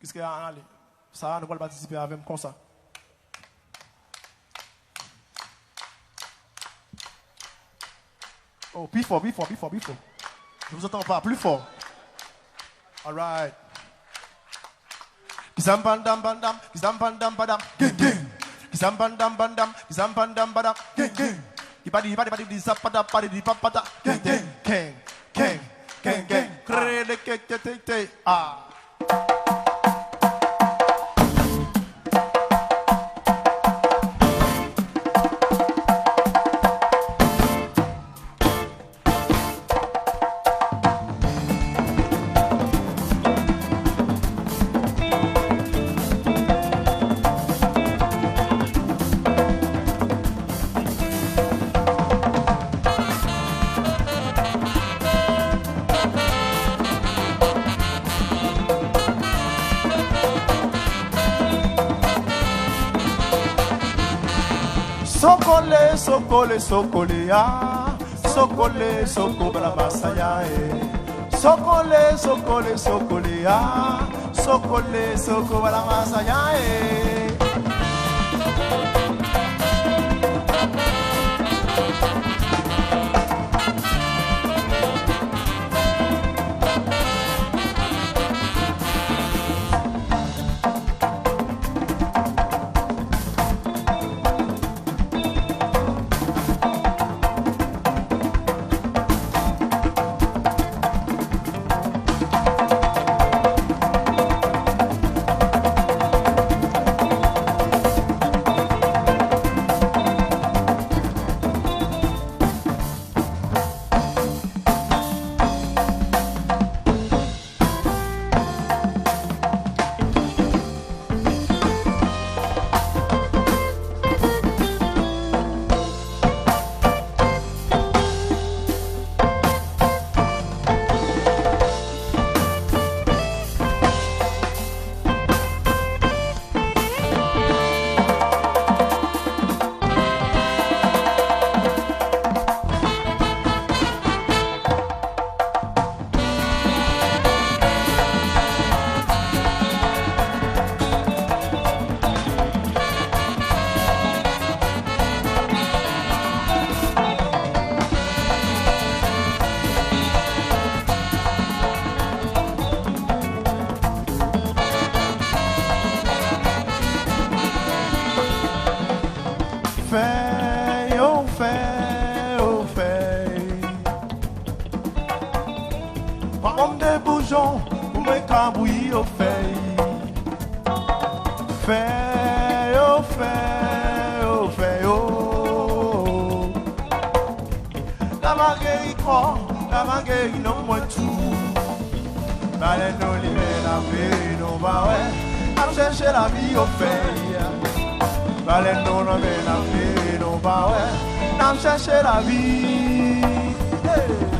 Qu'est-ce qu'il y a à aller? Ça, nous allons participer avec moi comme ça. Oh, plus fort, plus fort, plus fort, plus fort. Je vous entends pas, plus fort. All right. Kisam bandam bandam, kisam bandam badam, gang gang. Kisam bandam bandam, kisam bandam badam, gang gang. Ibadi di zapada padi di papada, gang gang, gang gang, gang gang. Krede ke ah. Sokole, sokole, sokole, ah. Sokole, sokole, la masaya, eh. Sokole, sokole, sokole, ah. Sokole, sokole, la masaya, eh. Chercher la vie. Hey.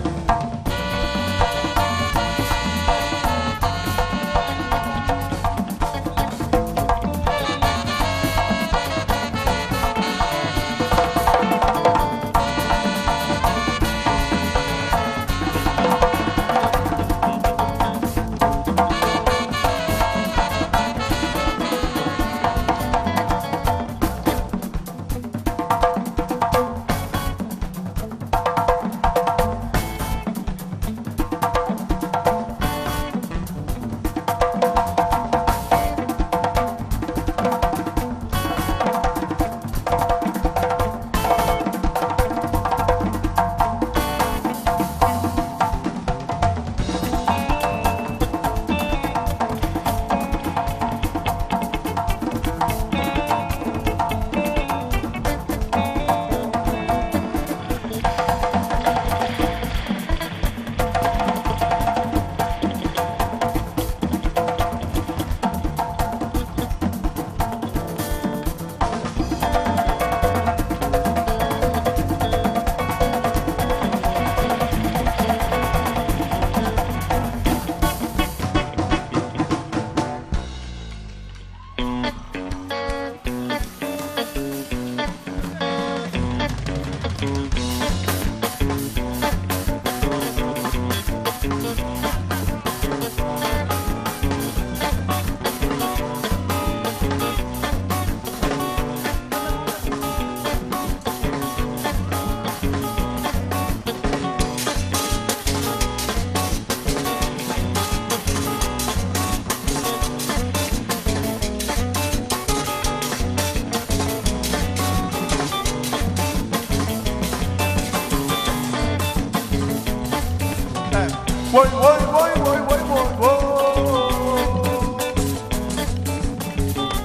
Boy, boy, boy, boy, boy, boy, boy.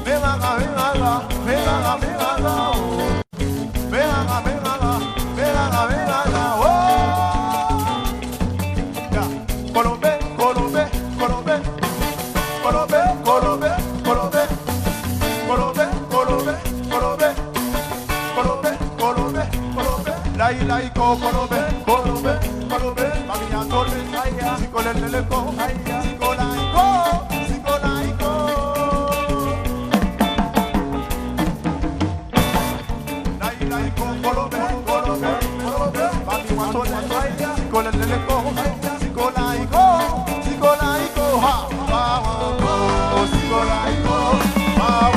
Venga, venga, venga, venga, venga, venga, venga, oh. Yeah. Colombe, Colombe, Colombe, Colombe, Colombe, Colombe, Colombe, Colombe, Colombe, Colombe, Colombe, Colombe, Laico, Colombe, Colombe, Colombe, Mamia Colombe, Sico Leleco, Sico Laico, Sico Laico. Laico, Colombe, Colombe, Colombe, Mamia Colombe, Sico Leleco, Sico Laico, Sico Laico, ha, ha, Sico Laico, ha,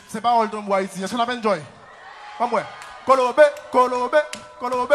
C'est pas all drum ici. Est-ce qu'on a enjoy? Comme ouais. Colombe, Colombe, Colombe.